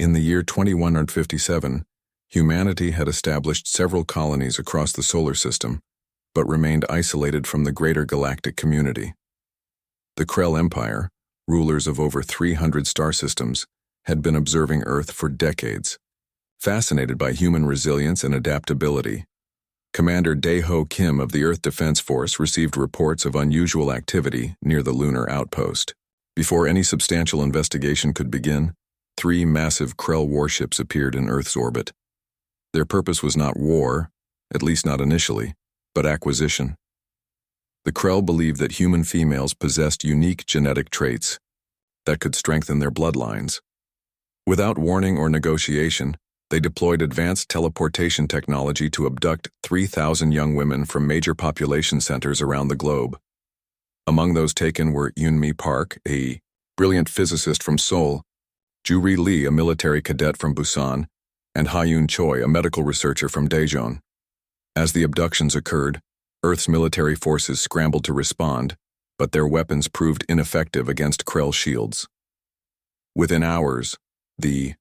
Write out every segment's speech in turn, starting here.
In the year 2157, humanity had established several colonies across the solar system, but remained isolated from the greater galactic community. The Krell Empire, rulers of over 300 star systems, had been observing Earth for decades. Fascinated by human resilience and adaptability, Commander Dae-ho Kim of the Earth Defense Force received reports of unusual activity near the lunar outpost. Before any substantial investigation could begin, 3 massive Krell warships appeared in Earth's orbit. Their purpose was not war, at least not initially, but acquisition. The Krell believed that human females possessed unique genetic traits that could strengthen their bloodlines. Without warning or negotiation, they deployed advanced teleportation technology to abduct 3,000 young women from major population centers around the globe. Among those taken were Eun-mi Park, a brilliant physicist from Seoul, Ju-ri Lee, a military cadet from Busan, and Ha-yoon Choi, a medical researcher from Daejeon. As the abductions occurred, Earth's military forces scrambled to respond, but their weapons proved ineffective against Krell shields. Within hours, the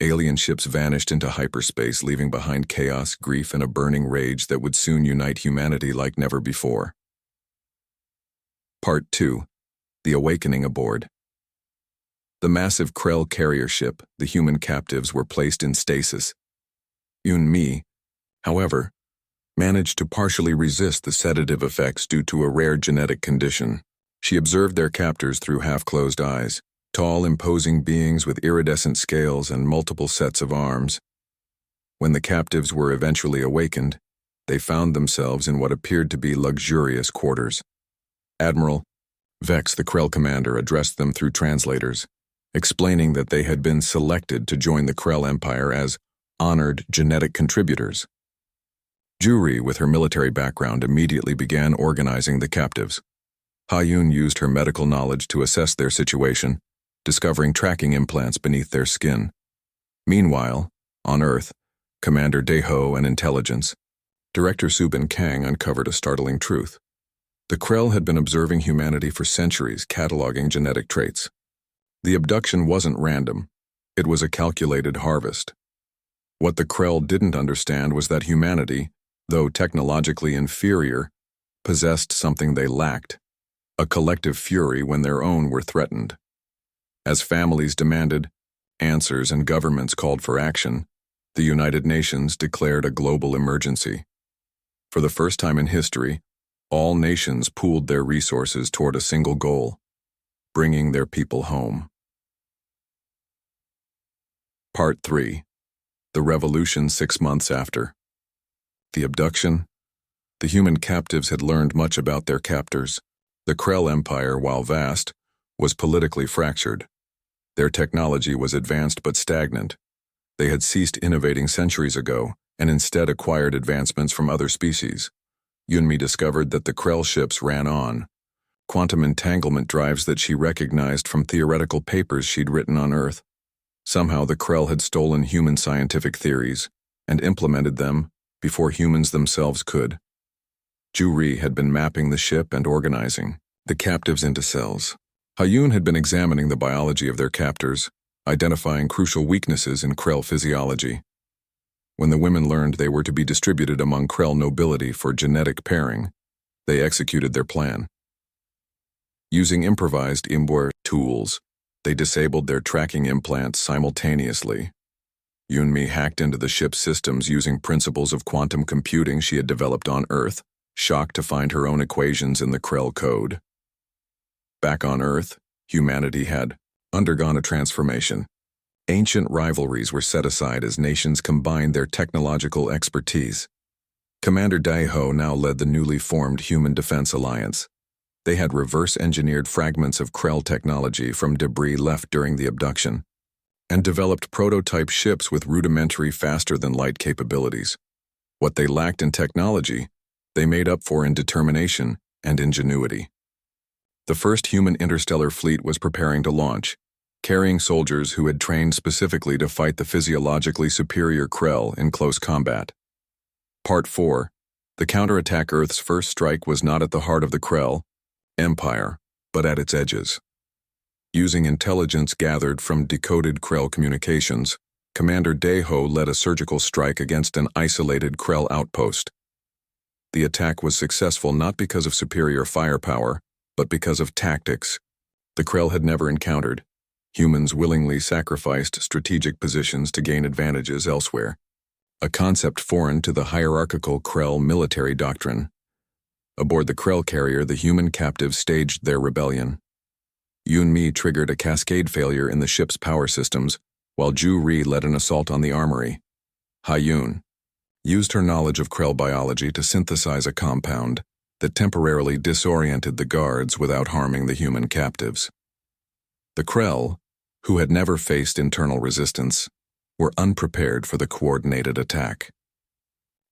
alien ships vanished into hyperspace, leaving behind chaos, grief, and a burning rage that would soon unite humanity like never before. Part 2. The Awakening Aboard. The massive Krell carrier ship, the human captives, were placed in stasis. Eun-mi, however, managed to partially resist the sedative effects due to a rare genetic condition. She observed their captors through half-closed eyes, tall, imposing beings with iridescent scales and multiple sets of arms. When the captives were eventually awakened, they found themselves in what appeared to be luxurious quarters. Admiral Vex, the Krell commander, addressed them through translators, explaining that they had been selected to join the Krell Empire as honored genetic contributors. Ju-ri, with her military background, immediately began organizing the captives. Ha-yoon used her medical knowledge to assess their situation, discovering tracking implants beneath their skin. Meanwhile, on Earth, Commander Dae-ho and Intelligence, Director Subin Kang uncovered a startling truth. The Krell had been observing humanity for centuries, cataloging genetic traits. The abduction wasn't random. It was a calculated harvest. What the Krell didn't understand was that humanity, though technologically inferior, possessed something they lacked: a collective fury when their own were threatened. As families demanded answers and governments called for action, the United Nations declared a global emergency. For the first time in history, all nations pooled their resources toward a single goal: bringing their people home. Part 3. The Revolution 6 months after. The abduction. The human captives had learned much about their captors. The Krell Empire, while vast, was politically fractured. Their technology was advanced but stagnant. They had ceased innovating centuries ago and instead acquired advancements from other species. Eun-mi discovered that the Krell ships ran on quantum entanglement drives that she recognized from theoretical papers she'd written on Earth. Somehow the Krell had stolen human scientific theories and implemented them before humans themselves could. Ju-ri had been mapping the ship and organizing the captives into cells. Ha-yoon had been examining the biology of their captors, identifying crucial weaknesses in Krell physiology. When the women learned they were to be distributed among Krell nobility for genetic pairing, they executed their plan. Using improvised Imber tools, they disabled their tracking implants simultaneously. Eun-mi hacked into the ship's systems using principles of quantum computing she had developed on Earth, shocked to find her own equations in the Krell code. Back on Earth, humanity had undergone a transformation. Ancient rivalries were set aside as nations combined their technological expertise. Commander Dae-ho now led the newly formed Human Defense Alliance. They had reverse-engineered fragments of Krell technology from debris left during the abduction, and developed prototype ships with rudimentary faster-than-light capabilities. What they lacked in technology, they made up for in determination and ingenuity. The first human interstellar fleet was preparing to launch, carrying soldiers who had trained specifically to fight the physiologically superior Krell in close combat. Part 4. The counterattack. Earth's first strike was not at the heart of the Krell Empire, but at its edges. Using intelligence gathered from decoded Krell communications, Commander Daeho led a surgical strike against an isolated Krell outpost. The attack was successful not because of superior firepower, but because of tactics the Krell had never encountered. Humans willingly sacrificed strategic positions to gain advantages elsewhere, a concept foreign to the hierarchical Krell military doctrine. Aboard the Krell carrier, the human captives staged their rebellion. Yun-Mi triggered a cascade failure in the ship's power systems, while Ju-Ri led an assault on the armory. Ha-Yun used her knowledge of Krell biology to synthesize a compound that temporarily disoriented the guards without harming the human captives. The Krell, who had never faced internal resistance, were unprepared for the coordinated attack.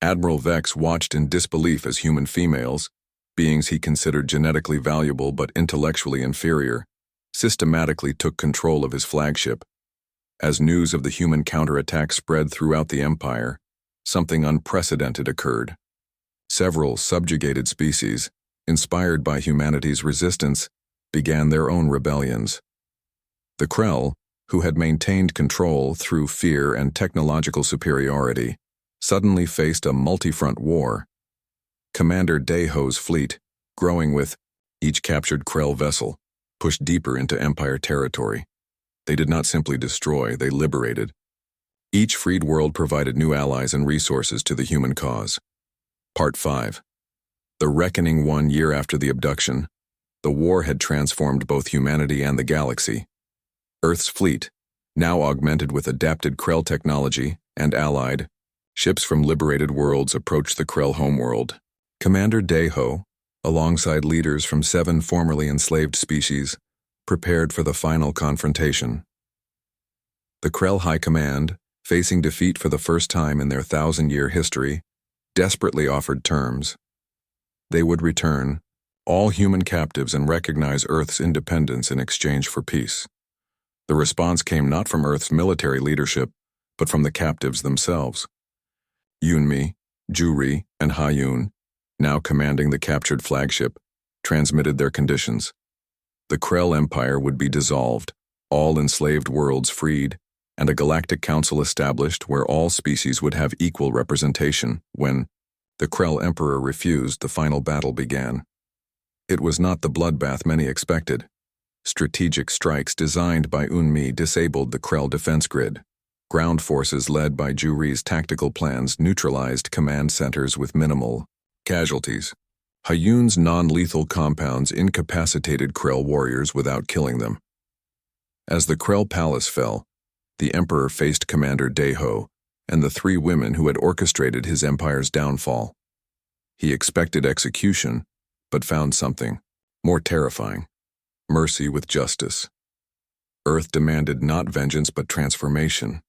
Admiral Vex watched in disbelief as human females, beings he considered genetically valuable but intellectually inferior, systematically took control of his flagship. As news of the human counterattack spread throughout the Empire, something unprecedented occurred. Several subjugated species, inspired by humanity's resistance, began their own rebellions. The Krell, who had maintained control through fear and technological superiority, suddenly faced a multi-front war. Commander Daeho's fleet, growing with each captured Krell vessel, pushed deeper into Empire territory. They did not simply destroy, they liberated. Each freed world provided new allies and resources to the human cause. Part 5. The Reckoning. 1 year after the abduction, the war had transformed both humanity and the galaxy. Earth's fleet, now augmented with adapted Krell technology and allied ships from liberated worlds, approached the Krell homeworld. Commander Daeho, alongside leaders from 7 formerly enslaved species, prepared for the final confrontation. The Krell High Command, facing defeat for the first time in their 1,000-year history, desperately offered terms. They would return all human captives and recognize Earth's independence in exchange for peace. The response came not from Earth's military leadership, but from the captives themselves. Yun-Mi, Ju-Ri, and Ha-Yun, now commanding the captured flagship, transmitted their conditions. The Krell Empire would be dissolved, all enslaved worlds freed, and a galactic council established where all species would have equal representation. When the Krell Emperor refused, the final battle began. It was not the bloodbath many expected. Strategic strikes designed by Yun-Mi disabled the Krell defense grid. Ground forces led by Ju-Ri's tactical plans neutralized command centers with minimal casualties. Ha-Yun's non-lethal compounds incapacitated Krell warriors without killing them. As the Krell palace fell, the Emperor faced Commander Daeho and the 3 women who had orchestrated his empire's downfall. He expected execution, but found something more terrifying: mercy with justice. Earth demanded not vengeance but transformation.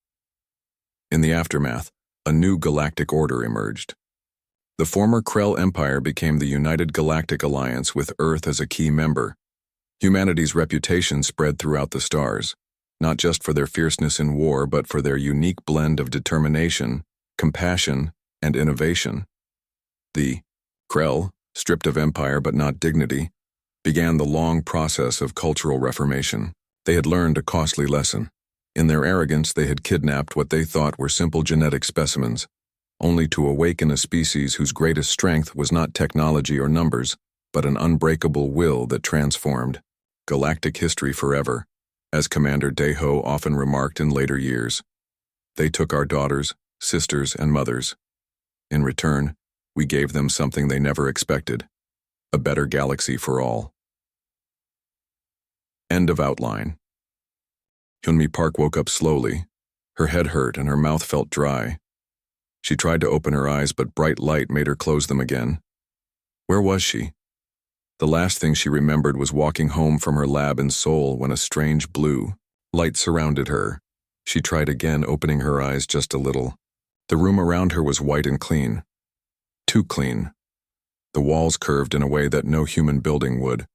In the aftermath, a new galactic order emerged. The former Krell Empire became the United Galactic Alliance with Earth as a key member. Humanity's reputation spread throughout the stars, not just for their fierceness in war but for their unique blend of determination, compassion, and innovation. The Krell, stripped of empire but not dignity, began the long process of cultural reformation. They had learned a costly lesson. In their arrogance, they had kidnapped what they thought were simple genetic specimens, only to awaken a species whose greatest strength was not technology or numbers, but an unbreakable will that transformed galactic history forever, as Commander Daeho often remarked in later years. They took our daughters, sisters, and mothers. In return, we gave them something they never expected: a better galaxy for all. End of outline. Hyunmi Park woke up slowly. Her head hurt and her mouth felt dry. She tried to open her eyes, but bright light made her close them again. Where was she? The last thing she remembered was walking home from her lab in Seoul when a strange blue light surrounded her. She tried again, opening her eyes just a little. The room around her was white and clean. Too clean. The walls curved in a way that no human building would.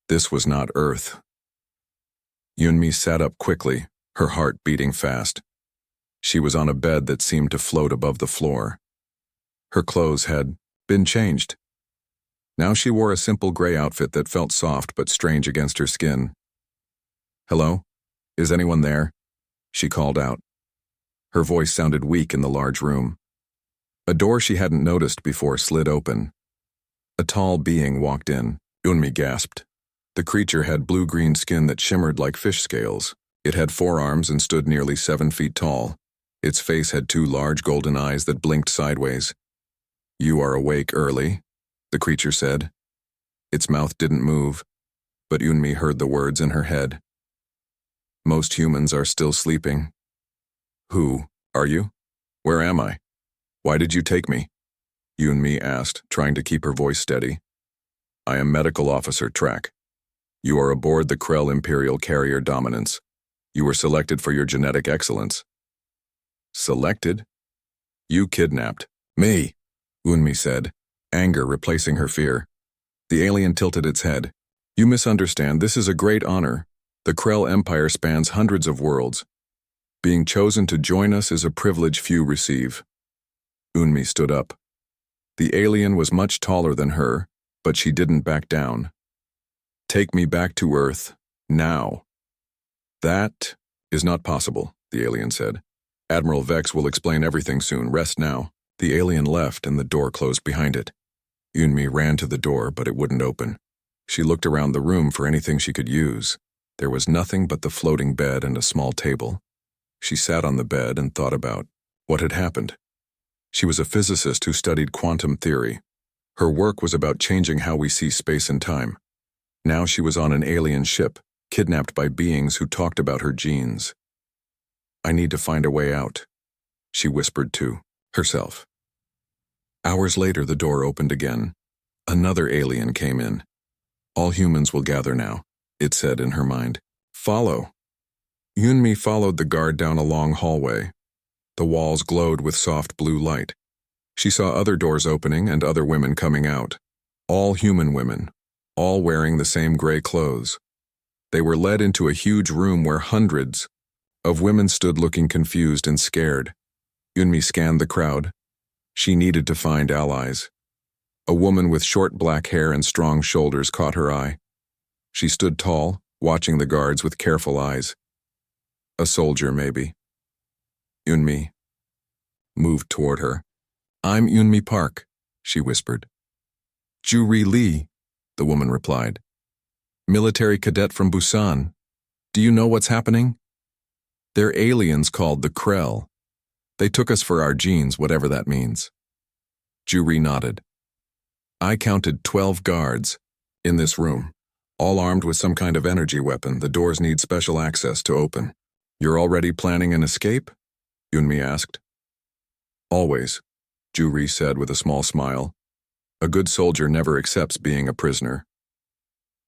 This was not Earth. Yun-Mi sat up quickly, her heart beating fast. She was on a bed that seemed to float above the floor. Her clothes had been changed. Now she wore a simple gray outfit that felt soft but strange against her skin. Hello? Is anyone there? She called out. Her voice sounded weak in the large room. A door she hadn't noticed before slid open. A tall being walked in. Unmi gasped. The creature had blue-green skin that shimmered like fish scales. It had 4 arms and stood nearly 7 feet tall. Its face had 2 large golden eyes that blinked sideways. You are awake early, the creature said. Its mouth didn't move, but Unmi heard the words in her head. Most humans are still sleeping. Who are you? Where am I? Why did you take me? Unmi asked, trying to keep her voice steady. I am Medical Officer Track. You are aboard the Krell Imperial Carrier Dominance. You were selected for your genetic excellence. Selected? You kidnapped me, Unmi said, anger replacing her fear. The alien tilted its head. You misunderstand. This is a great honor. The Krell Empire spans hundreds of worlds. Being chosen to join us is a privilege few receive. Unmi stood up. The alien was much taller than her, but she didn't back down. Take me back to Earth, now. That is not possible, the alien said. Admiral Vex will explain everything soon. Rest now. The alien left and the door closed behind it. Unmi ran to the door, but it wouldn't open. She looked around the room for anything she could use. There was nothing but the floating bed and a small table. She sat on the bed and thought about what had happened. She was a physicist who studied quantum theory. Her work was about changing how we see space and time. Now she was on an alien ship, kidnapped by beings who talked about her genes. I need to find a way out, she whispered to herself. Hours later, the door opened again. Another alien came in. All humans will gather now, it said in her mind. Follow. Unmi followed the guard down a long hallway. The walls glowed with soft blue light. She saw other doors opening and other women coming out. All human women, all wearing the same gray clothes. They were led into a huge room where hundreds of women stood looking confused and scared. Unmi scanned the crowd. She needed to find allies. A woman with short black hair and strong shoulders caught her eye. She stood tall, watching the guards with careful eyes. A soldier, maybe. Unmi moved toward her. I'm Unmi Park, she whispered. Juri Lee, the woman replied. Military cadet from Busan. Do you know what's happening? They're aliens called the Krell. They took us for our genes, whatever that means. Juri nodded. I counted 12 guards in this room, all armed with some kind of energy weapon. The doors need special access to open. You're already planning an escape? Unmi asked. Always, Juri said with a small smile. A good soldier never accepts being a prisoner.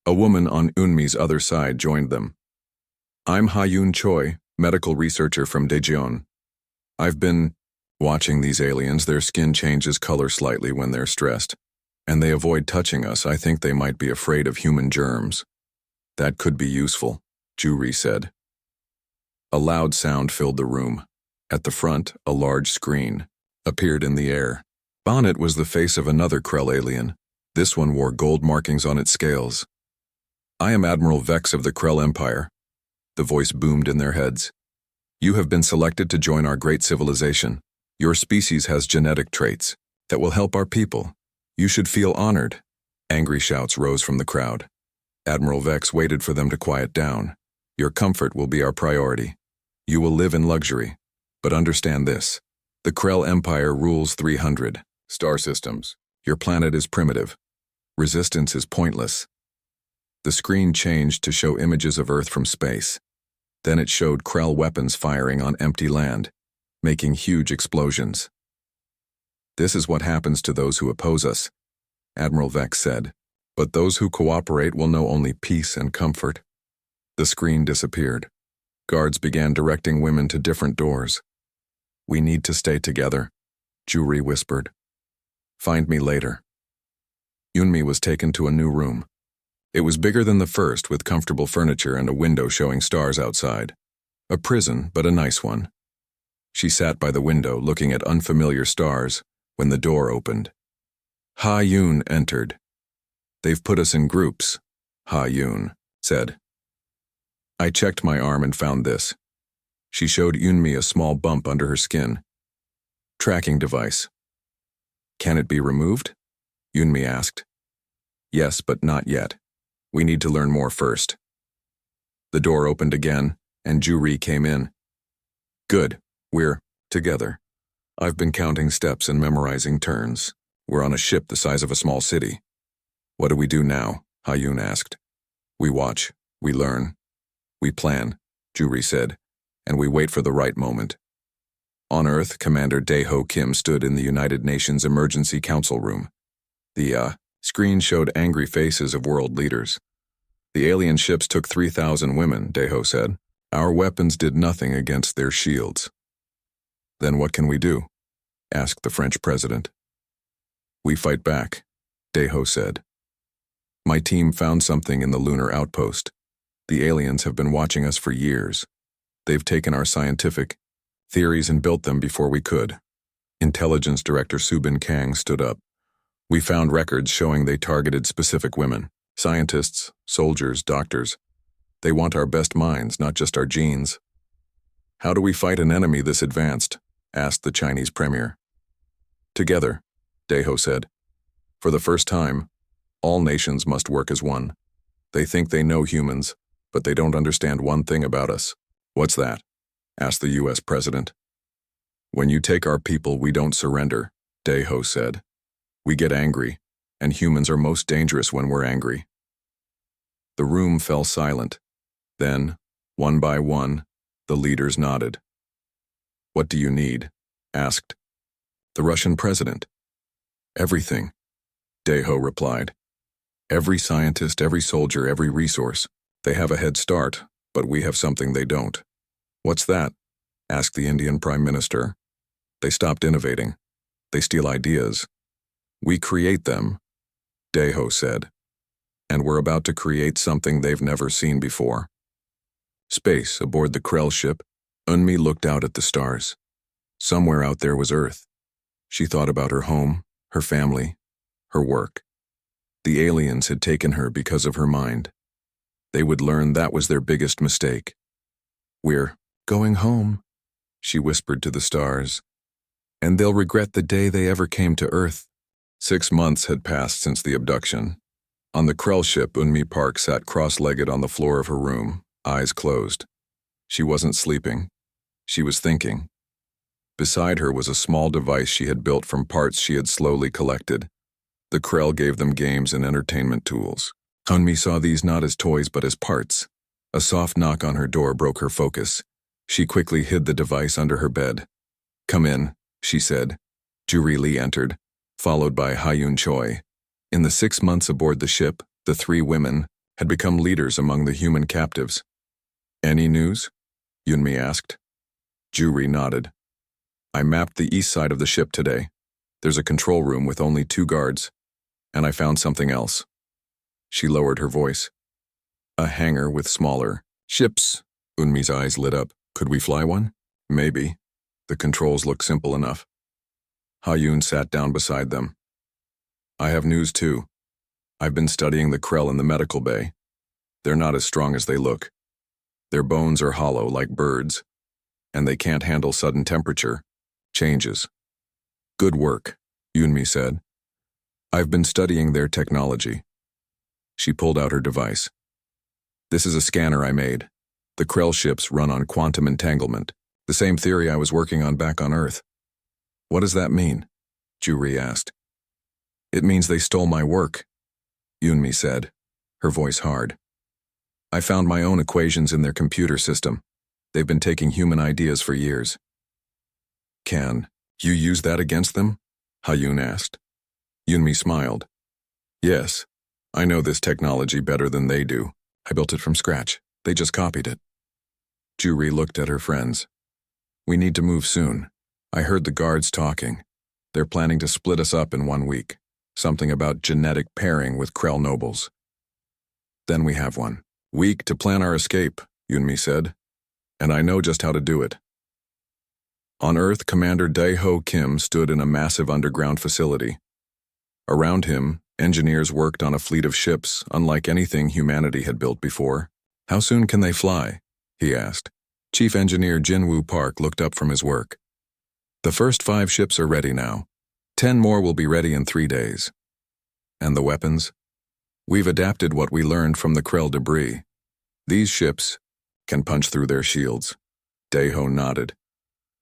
A woman on Unmi's other side joined them. I'm Ha-Yoon Choi, medical researcher from Daejeon. I've been watching these aliens. Their skin changes color slightly when they're stressed, and they avoid touching us. I think they might be afraid of human germs. That could be useful, Juri said. A loud sound filled the room. At the front, a large screen appeared in the air. On it was the face of another Krell alien. This one wore gold markings on its scales. I am Admiral Vex of the Krell Empire. The voice boomed in their heads. You have been selected to join our great civilization. Your species has genetic traits that will help our people. You should feel honored. Angry shouts rose from the crowd. Admiral Vex waited for them to quiet down. Your comfort will be our priority. You will live in luxury. But understand this. The Krell Empire rules 300 star systems. Your planet is primitive. Resistance is pointless. The screen changed to show images of Earth from space. Then it showed Krell weapons firing on empty land, making huge explosions. This is what happens to those who oppose us, Admiral Vex said. But those who cooperate will know only peace and comfort. The screen disappeared. Guards began directing women to different doors. We need to stay together, Juri whispered. Find me later. Unmi was taken to a new room. It was bigger than the first, with comfortable furniture and a window showing stars outside. A prison, but a nice one. She sat by the window, looking at unfamiliar stars, when the door opened. Ha-Yoon entered. They've put us in groups, Ha-Yoon said. I checked my arm and found this. She showed Yunmi a small bump under her skin. Tracking device. Can it be removed? Yunmi asked. Yes, but not yet. We need to learn more first. The door opened again, and Juri came in. Good, we're together. I've been counting steps and memorizing turns. We're on a ship the size of a small city. What do we do now? Hayun asked. We watch, we learn. We plan, Juri said, and we wait for the right moment. On Earth, Commander Daeho Kim stood in the United Nations Emergency Council room. The screen showed angry faces of world leaders. The alien ships took 3,000 women, Daeho said. Our weapons did nothing against their shields. Then what can we do? Asked the French president. We fight back, Daeho said. My team found something in the lunar outpost. The aliens have been watching us for years. They've taken our scientific theories and built them before we could. Intelligence Director Subin Kang stood up. We found records showing they targeted specific women, scientists, soldiers, doctors. They want our best minds, not just our genes. How do we fight an enemy this advanced? Asked the Chinese premier. Together, Daeho said. For the first time, all nations must work as one. They think they know humans, but they don't understand one thing about us. What's that? Asked the U.S. president. When you take our people, we don't surrender, Daeho said. We get angry, and humans are most dangerous when we're angry. The room fell silent. Then, one by one, the leaders nodded. What do you need? Asked the Russian president. Everything, Daeho replied. Every scientist, every soldier, every resource. They have a head start, but we have something they don't. What's that? Asked the Indian Prime Minister. They stopped innovating. They steal ideas. We create them, Daeho said. And we're about to create something they've never seen before. Space, aboard the Krell ship, Eunmi looked out at the stars. Somewhere out there was Earth. She thought about her home, her family, her work. The aliens had taken her because of her mind. They would learn that was their biggest mistake. We're going home, she whispered to the stars. And they'll regret the day they ever came to Earth. 6 months had passed since the abduction. On the Krell ship, Eunmi Park sat cross-legged on the floor of her room, eyes closed. She wasn't sleeping. She was thinking. Beside her was a small device she had built from parts she had slowly collected. The Krell gave them games and entertainment tools. Eunmi saw these not as toys but as parts. A soft knock on her door broke her focus. She quickly hid the device under her bed. Come in, she said. Juri Lee entered, followed by Hayun Choi. In the 6 months aboard the ship, the 3 women had become leaders among the human captives. Any news? Yunmi asked. Juri nodded. I mapped the east side of the ship today. There's a control room with only 2 guards. And I found something else. She lowered her voice. A hangar with smaller ships. Eunmi's eyes lit up. Could we fly one? Maybe. The controls look simple enough. Hayun sat down beside them. I have news too. I've been studying the Krell in the medical bay. They're not as strong as they look. Their bones are hollow like birds, and they can't handle sudden temperature changes. Good work, Eunmi said. I've been studying their technology. She pulled out her device. This is a scanner I made. The Krell ships run on quantum entanglement, the same theory I was working on back on Earth. What does that mean? Juri asked. It means they stole my work, Eunmi said, her voice hard. I found my own equations in their computer system. They've been taking human ideas for years. Can you use that against them? Hayun asked. Eunmi smiled. Yes, I know this technology better than they do. I built it from scratch. They just copied it. Juri looked at her friends. We need to move soon. I heard the guards talking. They're planning to split us up in 1 week. Something about genetic pairing with Krell nobles. Then we have 1 week to plan our escape, Eunmi said. And I know just how to do it. On Earth, Commander Daeho Kim stood in a massive underground facility. Around him, engineers worked on a fleet of ships unlike anything humanity had built before. How soon can they fly? He asked. Chief Engineer Jinwoo Park looked up from his work. The first 5 ships are ready now. 10 more will be ready in 3 days. And the weapons? We've adapted what we learned from the Krell debris. These ships can punch through their shields. Daeho nodded.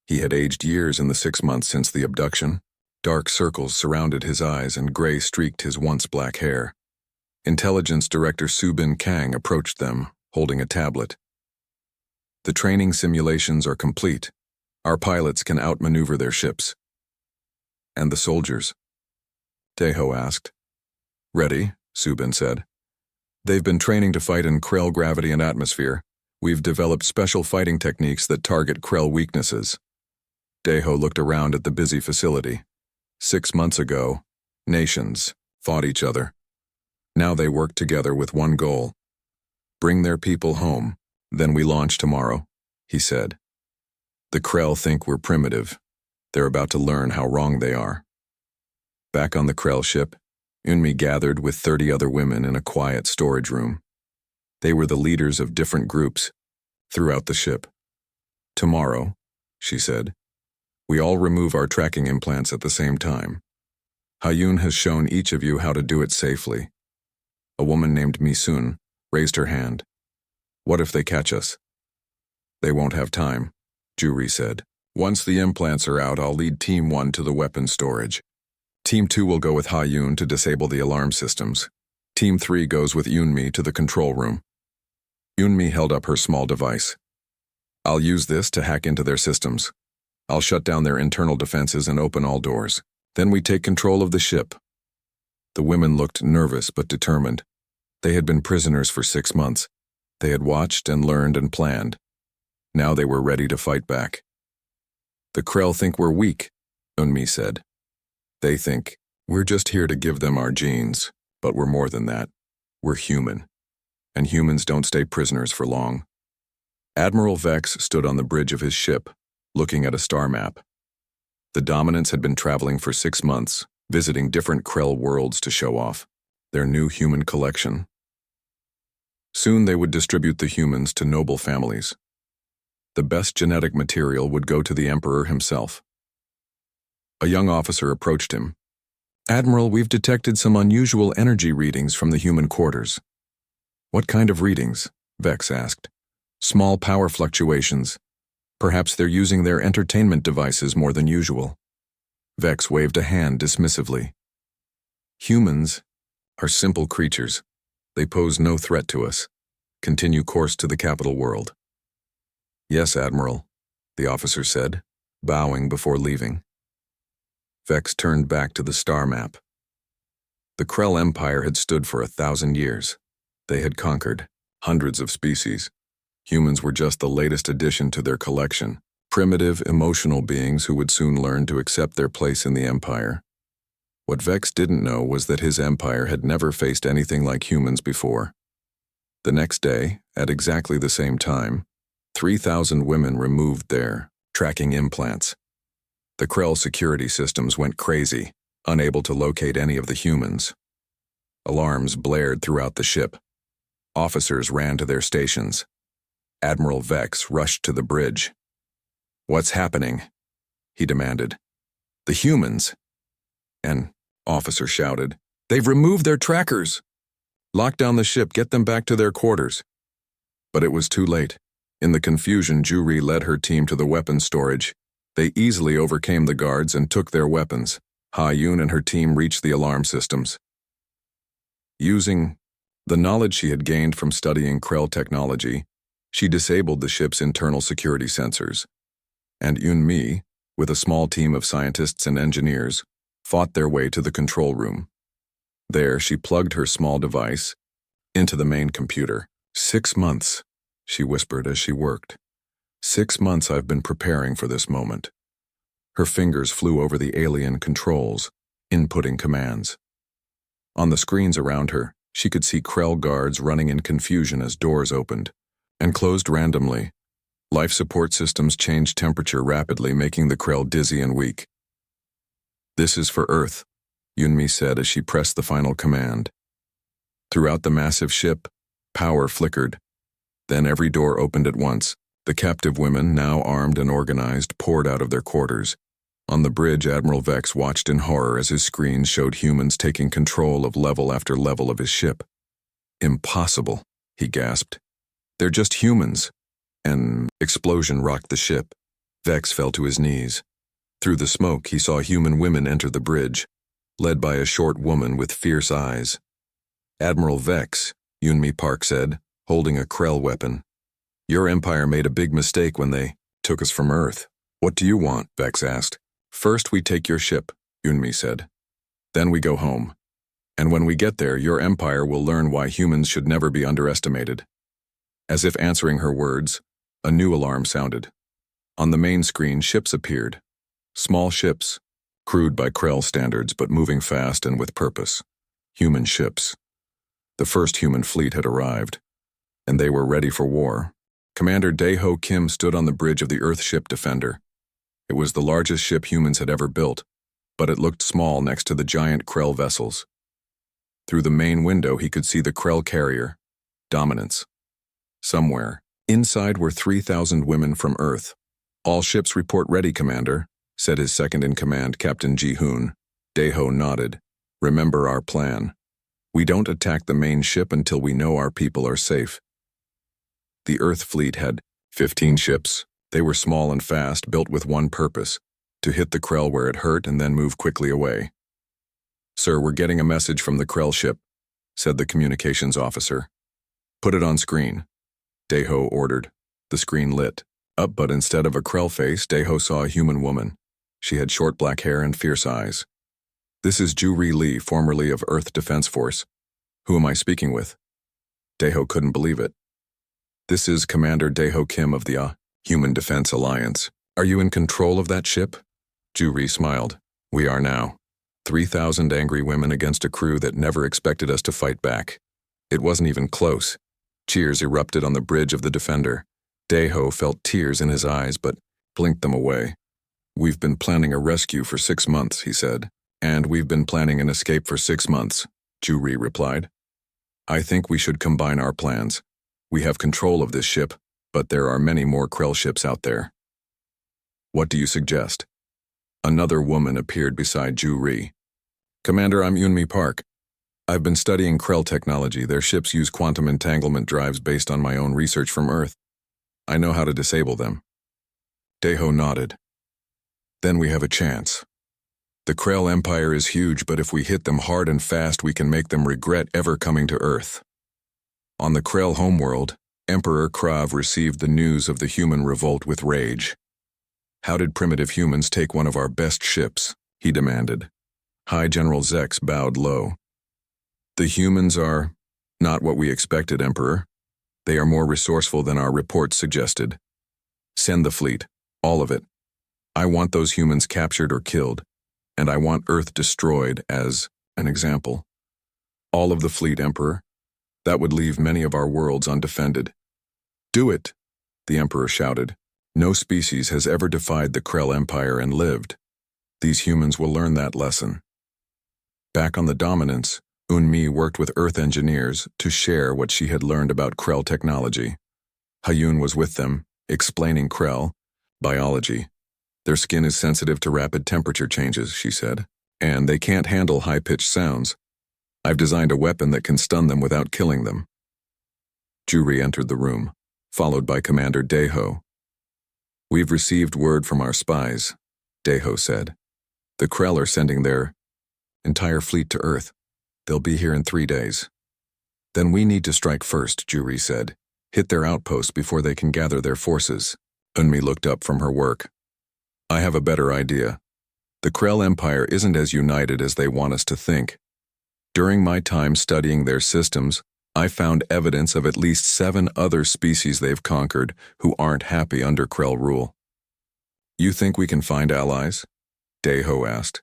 He had aged years in the 6 months since the abduction. Dark circles surrounded his eyes and gray streaked his once black hair. Intelligence Director Subin Kang approached them, holding a tablet. The training simulations are complete. Our pilots can outmaneuver their ships. And the soldiers? Daeho asked. Ready, Subin said. They've been training to fight in Krell gravity and atmosphere. We've developed special fighting techniques that target Krell weaknesses. Daeho looked around at the busy facility. 6 months ago, nations fought each other. Now they work together with one goal. Bring their people home. Then we launch tomorrow, he said. The Krell think we're primitive. They're about to learn how wrong they are. Back on the Krell ship, Eunmi gathered with 30 other women in a quiet storage room. They were the leaders of different groups throughout the ship. Tomorrow, she said, we all remove our tracking implants at the same time. Hayun has shown each of you how to do it safely. A woman named Misun raised her hand. What if they catch us? They won't have time, Juri said. Once the implants are out, I'll lead Team 1 to the weapons storage. Team 2 will go with Hayun to disable the alarm systems. Team 3 goes with Eunmi to the control room. Eunmi held up her small device. I'll use this to hack into their systems. I'll shut down their internal defenses and open all doors. Then we take control of the ship. The women looked nervous but determined. They had been prisoners for 6 months. They had watched and learned and planned. Now they were ready to fight back. The Krell think we're weak, Eunmi said. They think we're just here to give them our genes, but we're more than that. We're human. And humans don't stay prisoners for long. Admiral Vex stood on the bridge of his ship, looking at a star map. The Dominants had been traveling for 6 months, visiting different Krell worlds to show off their new human collection. Soon they would distribute the humans to noble families. The best genetic material would go to the Emperor himself. A young officer approached him. Admiral, we've detected some unusual energy readings from the human quarters. What kind of readings? Vex asked. Small power fluctuations. Perhaps they're using their entertainment devices more than usual. Vex waved a hand dismissively. Humans are simple creatures. They pose no threat to us. Continue course to the capital world. Yes, Admiral, the officer said, bowing before leaving. Vex turned back to the star map. The Krell Empire had stood for 1,000 years. They had conquered hundreds of species. Humans were just the latest addition to their collection, primitive, emotional beings who would soon learn to accept their place in the Empire. What Vex didn't know was that his empire had never faced anything like humans before. The next day, at exactly the same time, 3,000 women removed their tracking implants. The Krell security systems went crazy, unable to locate any of the humans. Alarms blared throughout the ship. Officers ran to their stations. Admiral Vex rushed to the bridge. What's happening? He demanded. The humans. An officer shouted. They've removed their trackers. Lock down the ship, get them back to their quarters. But it was too late. In the confusion, Juri led her team to the weapons storage. They easily overcame the guards and took their weapons. Ha-Yun and her team reached the alarm systems. Using the knowledge she had gained from studying Krell technology, she disabled the ship's internal security sensors. And Eunmi, with a small team of scientists and engineers, fought their way to the control room. There, she plugged her small device into the main computer. 6 months, she whispered as she worked. 6 months I've been preparing for this moment. Her fingers flew over the alien controls, inputting commands. On the screens around her, she could see Krell guards running in confusion as doors opened and closed randomly. Life support systems changed temperature rapidly, making the Krell dizzy and weak. This is for Earth, Eunmi said as she pressed the final command. Throughout the massive ship, power flickered. Then every door opened at once. The captive women, now armed and organized, poured out of their quarters. On the bridge, Admiral Vex watched in horror as his screens showed humans taking control of level after level of his ship. "Impossible," he gasped. "They're just humans." An explosion rocked the ship. Vex fell to his knees. Through the smoke, he saw human women enter the bridge, led by a short woman with fierce eyes. "Admiral Vex," Yunmi Park said, holding a Krell weapon. "Your empire made a big mistake when they took us from Earth." "What do you want?" Vex asked. "First we take your ship," Yunmi said. "Then we go home. And when we get there, your empire will learn why humans should never be underestimated." As if answering her words, a new alarm sounded. On the main screen, ships appeared. Small ships, crude by Krell standards but moving fast and with purpose. Human ships. The first human fleet had arrived, and they were ready for war. Commander Daeho Kim stood on the bridge of the Earthship Defender. It was the largest ship humans had ever built, but it looked small next to the giant Krell vessels. Through the main window, he could see the Krell carrier, Dominance. Somewhere, inside were 3,000 women from Earth. "All ships report ready, Commander," said his second-in-command, Captain Ji-hoon. Daeho nodded. "Remember our plan. We don't attack the main ship until we know our people are safe." The Earth fleet had 15 ships. They were small and fast, built with one purpose: to hit the Krell where it hurt and then move quickly away. "Sir, we're getting a message from the Krell ship," said the communications officer. "Put it on screen," Daeho ordered. The screen lit up, but instead of a Krell face, Daeho saw a human woman. She had short black hair and fierce eyes. "This is Ju-Ri Lee, formerly of Earth Defense Force. Who am I speaking with?" Daeho couldn't believe it. "This is Commander Daeho Kim of the Human Defense Alliance. Are you in control of that ship?" Ju-Ri smiled. "We are now. 3,000 angry women against a crew that never expected us to fight back. It wasn't even close." Cheers erupted on the bridge of the Defender. Daeho felt tears in his eyes but blinked them away. "We've been planning a rescue for 6 months," he said. "And we've been planning an escape for 6 months," Ju-Ri replied. "I think we should combine our plans. We have control of this ship, but there are many more Krell ships out there." "What do you suggest?" Another woman appeared beside Ju-Ri. "Commander, I'm Yunmi Park. I've been studying Krell technology. Their ships use quantum entanglement drives based on my own research from Earth. I know how to disable them." Daeho nodded. "Then we have a chance. The Krell Empire is huge, but if we hit them hard and fast, we can make them regret ever coming to Earth." On the Krell homeworld, Emperor Krav received the news of the human revolt with rage. "How did primitive humans take one of our best ships?" he demanded. High General Zex bowed low. "The humans are not what we expected, Emperor. They are more resourceful than our reports suggested. Send the fleet, all of it. I want those humans captured or killed, and I want Earth destroyed as an example. All of the fleet, Emperor. That would leave many of our worlds undefended." "Do it," the Emperor shouted. "No species has ever defied the Krell Empire and lived. These humans will learn that lesson." Back on the Dominance, Eun-Mi worked with Earth engineers to share what she had learned about Krell technology. Hayun was with them, explaining Krell biology. "Their skin is sensitive to rapid temperature changes," she said, "and they can't handle high-pitched sounds. I've designed a weapon that can stun them without killing them." Ju-Ri entered the room, followed by Commander Daeho. "We've received word from our spies," Daeho said. "The Krell are sending their entire fleet to Earth. They'll be here in 3 days." "Then we need to strike first," Ju-Ri said. "Hit their outpost before they can gather their forces." Eun-Mi looked up from her work. "I have a better idea. The Krell Empire isn't as united as they want us to think. During my time studying their systems, I found evidence of at least 7 other species they've conquered who aren't happy under Krell rule." "You think we can find allies?" Daeho asked.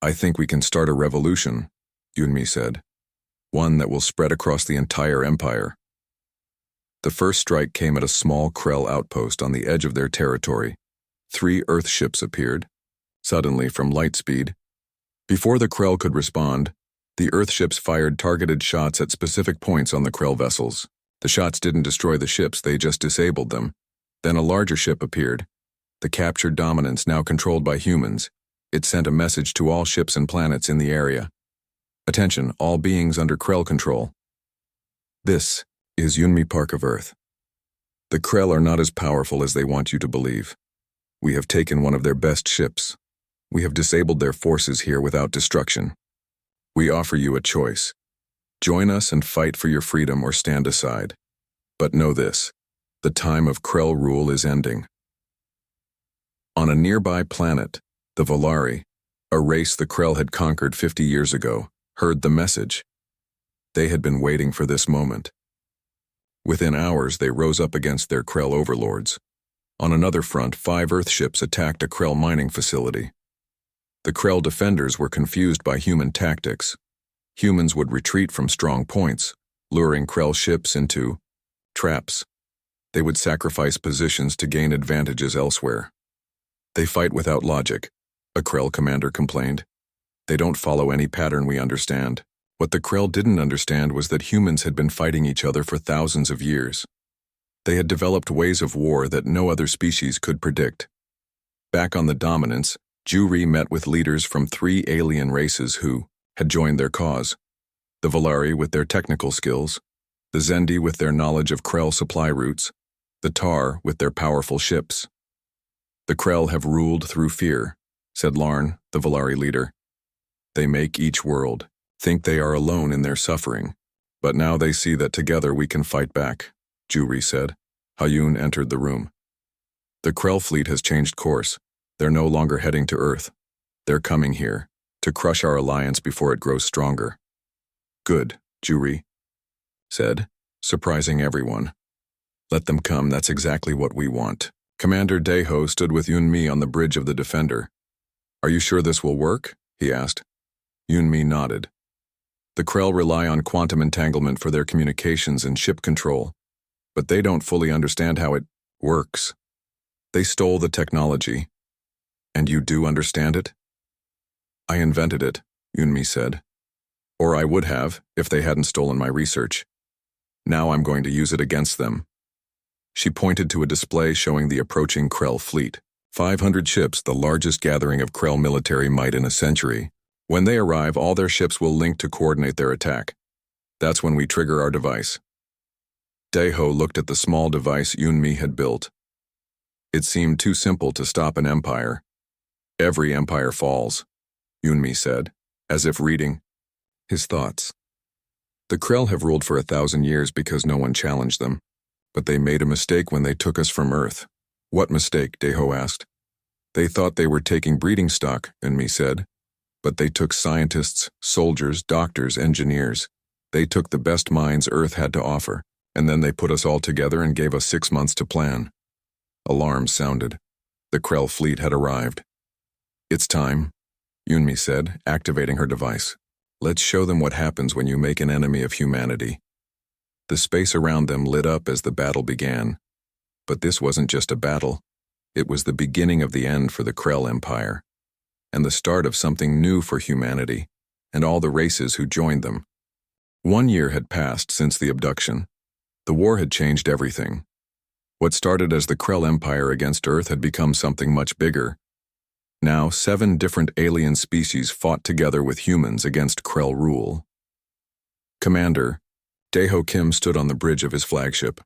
"I think we can start a revolution," Eun-Mi said. "One that will spread across the entire empire." The first strike came at a small Krell outpost on the edge of their territory. 3 Earth ships appeared, suddenly from light speed. Before the Krell could respond, the Earth ships fired targeted shots at specific points on the Krell vessels. The shots didn't destroy the ships, they just disabled them. Then a larger ship appeared. The captured dominance, now controlled by humans. It sent a message to all ships and planets in the area. Attention, all beings under Krell control. This is Yunmi Park of Earth. The Krell are not as powerful as they want you to believe. We have taken one of their best ships. We have disabled their forces here without destruction. We offer you a choice. Join us and fight for your freedom or stand aside. But know this, the time of Krell rule is ending. On a nearby planet, the Volari, a race the Krell had conquered 50 years ago, heard the message. They had been waiting for this moment. Within hours, they rose up against their Krell overlords. On another front, 5 Earth ships attacked a Krell mining facility. The Krell defenders were confused by human tactics. Humans would retreat from strong points, luring Krell ships into traps. They would sacrifice positions to gain advantages elsewhere. They fight without logic, a Krell commander complained. They don't follow any pattern we understand. What the Krell didn't understand was that humans had been fighting each other for thousands of years. They had developed ways of war that no other species could predict. Back on the Dominance, Juri met with leaders from 3 alien races who had joined their cause. The Volari with their technical skills, the Zendi with their knowledge of Krell supply routes, the Tar with their powerful ships. The Krell have ruled through fear, said Larn, the Volari leader. They make each world think they are alone in their suffering, but now they see that together we can fight back, Juri said. Hayun entered the room. The Krell fleet has changed course. They're no longer heading to Earth. They're coming here, to crush our alliance before it grows stronger. Good, Juri said, surprising everyone. Let them come, that's exactly what we want. Commander Daeho stood with Yunmi on the bridge of the Defender. Are you sure this will work? He asked. Yunmi nodded. The Krell rely on quantum entanglement for their communications and ship control, but they don't fully understand how it works. They stole the technology. And you do understand it? I invented it, Yunmi said. Or I would have, if they hadn't stolen my research. Now I'm going to use it against them. She pointed to a display showing the approaching Krell fleet. 500 ships, the largest gathering of Krell military might in a century. When they arrive, all their ships will link to coordinate their attack. That's when we trigger our device. Daeho looked at the small device Yunmi had built. It seemed too simple to stop an empire. Every empire falls, Yunmi said, as if reading his thoughts. The Krell have ruled for 1,000 years because no one challenged them. But they made a mistake when they took us from Earth. What mistake? Daeho asked. They thought they were taking breeding stock, Yunmi said. But they took scientists, soldiers, doctors, engineers. They took the best minds Earth had to offer, and then they put us all together and gave us 6 months to plan. Alarms sounded. The Krell fleet had arrived. It's time, Yunmi said, activating her device. Let's show them what happens when you make an enemy of humanity. The space around them lit up as the battle began. But this wasn't just a battle. It was the beginning of the end for the Krell Empire, and the start of something new for humanity, and all the races who joined them. 1 year had passed since the abduction. The war had changed everything. What started as the Krell Empire against Earth had become something much bigger. Now, 7 different alien species fought together with humans against Krell rule. Commander Daeho Kim stood on the bridge of his flagship.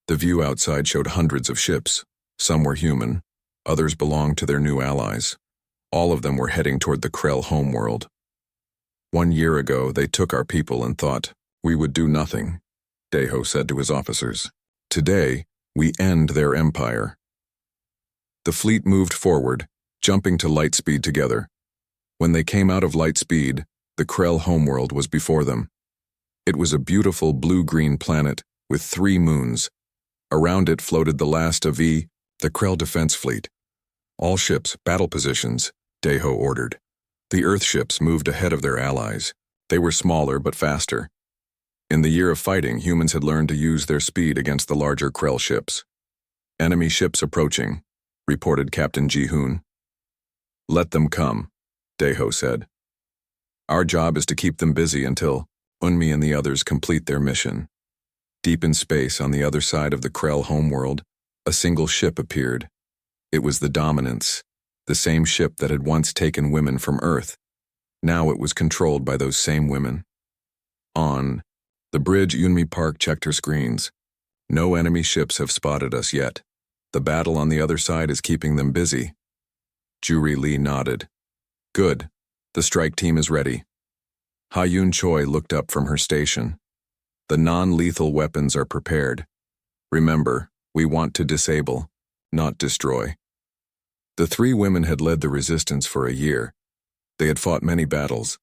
The view outside showed hundreds of ships. Some were human, others belonged to their new allies. All of them were heading toward the Krell homeworld. 1 year ago, they took our people and thought, we would do nothing, Daeho said to his officers. Today, we end their empire. The fleet moved forward, jumping to light speed together. When they came out of light speed, the Krell homeworld was before them. It was a beautiful blue-green planet with 3 moons. Around it floated the last of the Krell defense fleet. All ships, battle positions, Daeho ordered. The Earth ships moved ahead of their allies. They were smaller but faster. In the year of fighting, humans had learned to use their speed against the larger Krell ships. Enemy ships approaching, reported Captain Ji-hoon. Let them come, Daeho said. Our job is to keep them busy until Unmi and the others complete their mission. Deep in space on the other side of the Krell homeworld, a single ship appeared. It was the Dominance, the same ship that had once taken women from Earth. Now it was controlled by those same women. On the bridge, Yunmi Park checked her screens. No enemy ships have spotted us yet. The battle on the other side is keeping them busy. Juri Lee nodded. Good. The strike team is ready. Ha-Yun Choi looked up from her station. The non-lethal weapons are prepared. Remember, we want to disable, not destroy. The three women had led the resistance for a year. They had fought many battles,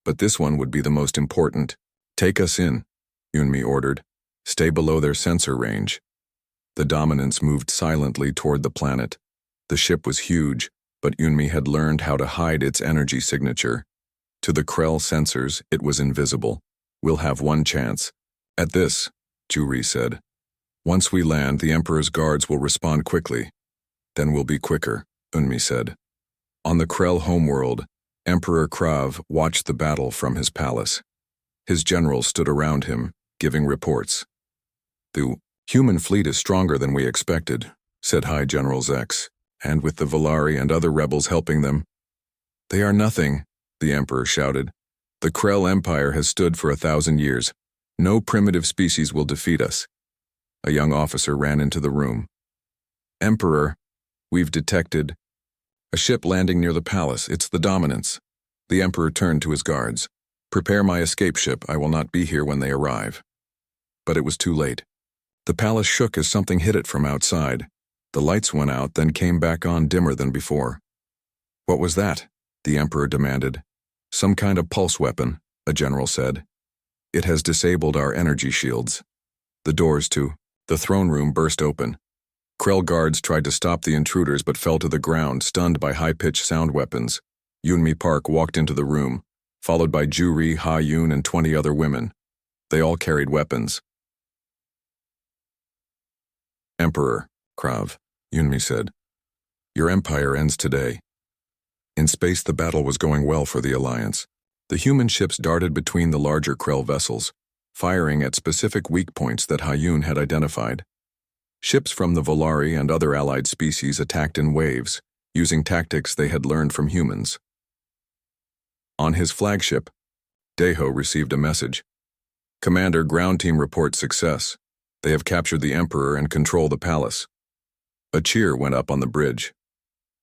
but this one would be the most important. Take us in, Yunmi ordered. Stay below their sensor range. The Dominance moved silently toward the planet. The ship was huge, but Yunmi had learned how to hide its energy signature. To the Krell sensors, it was invisible. We'll have one chance. At this, Juri said. Once we land, the Emperor's guards will respond quickly. Then we'll be quicker, Yunmi said. On the Krell homeworld, Emperor Krav watched the battle from his palace. His generals stood around him, giving reports. The human fleet is stronger than we expected, said High General Zex, and with the Volari and other rebels helping them. They are nothing, the Emperor shouted. The Krell Empire has stood for 1,000 years. No primitive species will defeat us. A young officer ran into the room. Emperor, we've detected a ship landing near the palace. It's the Dominance. The Emperor turned to his guards. Prepare my escape ship. I will not be here when they arrive. But it was too late. The palace shook as something hit it from outside. The lights went out, then came back on dimmer than before. What was that? The Emperor demanded. Some kind of pulse weapon, a general said. It has disabled our energy shields. The doors to the throne room burst open. Krell guards tried to stop the intruders but fell to the ground, stunned by high-pitched sound weapons. Yunmi Park walked into the room, followed by Juri, Ha-Yun, and 20 other women. They all carried weapons. Emperor, Krav, Yunmi said. Your empire ends today. In space, the battle was going well for the Alliance. The human ships darted between the larger Krell vessels, firing at specific weak points that Ha-Yun had identified. Ships from the Volari and other allied species attacked in waves, using tactics they had learned from humans. On his flagship, Daeho received a message. Commander, ground team reports success. They have captured the Emperor and control the palace. A cheer went up on the bridge.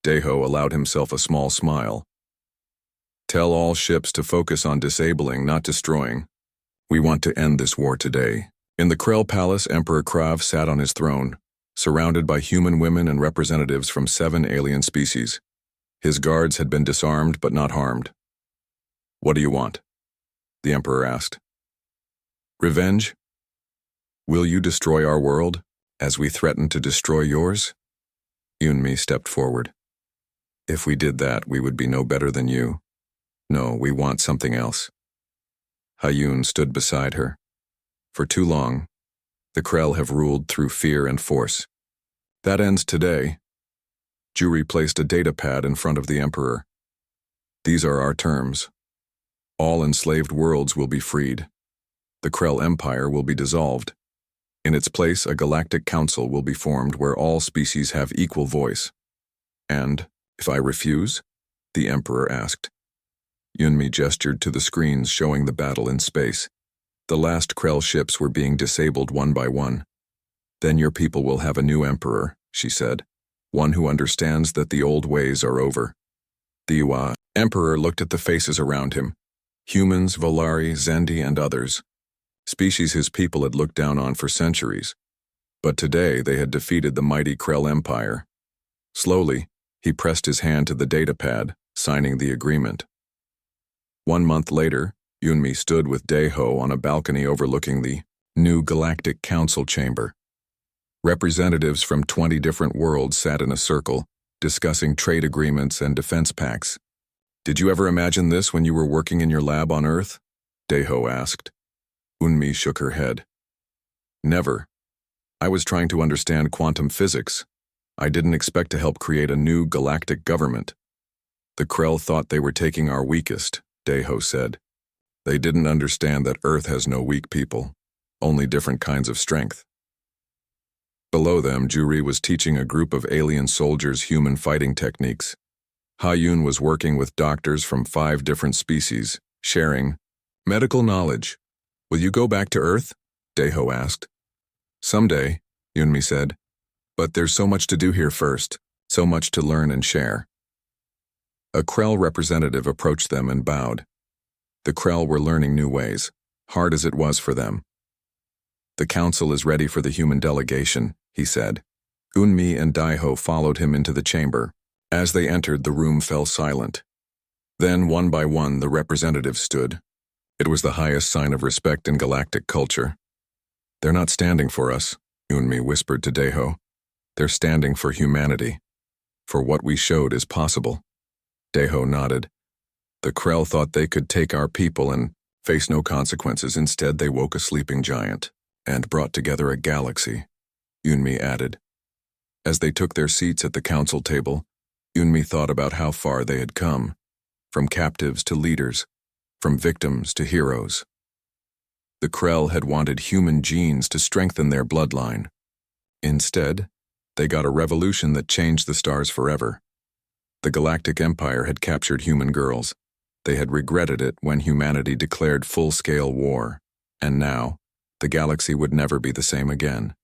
Daeho allowed himself a small smile. Tell all ships to focus on disabling, not destroying. We want to end this war today. In the Krell Palace, Emperor Krav sat on his throne, surrounded by human women and representatives from 7 alien species. His guards had been disarmed but not harmed. What do you want? The Emperor asked. Revenge? Will you destroy our world, as we threaten to destroy yours? Yunmi stepped forward. If we did that, we would be no better than you. No, we want something else. Ha-Yun stood beside her. For too long, the Krell have ruled through fear and force. That ends today. Juri placed a data pad in front of the Emperor. These are our terms. All enslaved worlds will be freed. The Krell Empire will be dissolved. In its place, a galactic council will be formed where all species have equal voice. And, if I refuse? The Emperor asked. Yunmi gestured to the screens showing the battle in space. The last Krell ships were being disabled one by one. Then your people will have a new emperor, she said, one who understands that the old ways are over. The Emperor looked at the faces around him. Humans, Volari, Zendi, and others. Species his people had looked down on for centuries. But today they had defeated the mighty Krell Empire. Slowly, he pressed his hand to the datapad, signing the agreement. 1 month later, Yunmi stood with Daeho on a balcony overlooking the new Galactic Council chamber. Representatives from 20 different worlds sat in a circle, discussing trade agreements and defense pacts. Did you ever imagine this when you were working in your lab on Earth? Daeho asked. Yunmi shook her head. Never. I was trying to understand quantum physics. I didn't expect to help create a new galactic government. The Krell thought they were taking our weakest, Daeho said. They didn't understand that Earth has no weak people. only different kinds of strength. Below them, Juri was teaching a group of alien soldiers human fighting techniques. Ha-Yun was working with doctors from 5 different species, sharing medical knowledge. Will you go back to Earth? Daeho asked. Someday, Yunmi said. But there's so much to do here first, so much to learn and share. A Krell representative approached them and bowed. The Krell were learning new ways, hard as it was for them. The council is ready for the human delegation, he said. Eunmi and Daeho followed him into the chamber. As they entered, the room fell silent. Then, one by one, the representatives stood. It was the highest sign of respect in galactic culture. They're not standing for us, Eunmi whispered to Daeho. They're standing for humanity. For what we showed is possible. Daeho nodded. The Krell thought they could take our people and face no consequences. Instead, they woke a sleeping giant and brought together a galaxy, Eunmi added. As they took their seats at the council table, Eunmi thought about how far they had come, from captives to leaders, from victims to heroes. The Krell had wanted human genes to strengthen their bloodline. Instead, they got a revolution that changed the stars forever. The Galactic Empire had captured human girls. They had regretted it when humanity declared full-scale war, and now, the galaxy would never be the same again.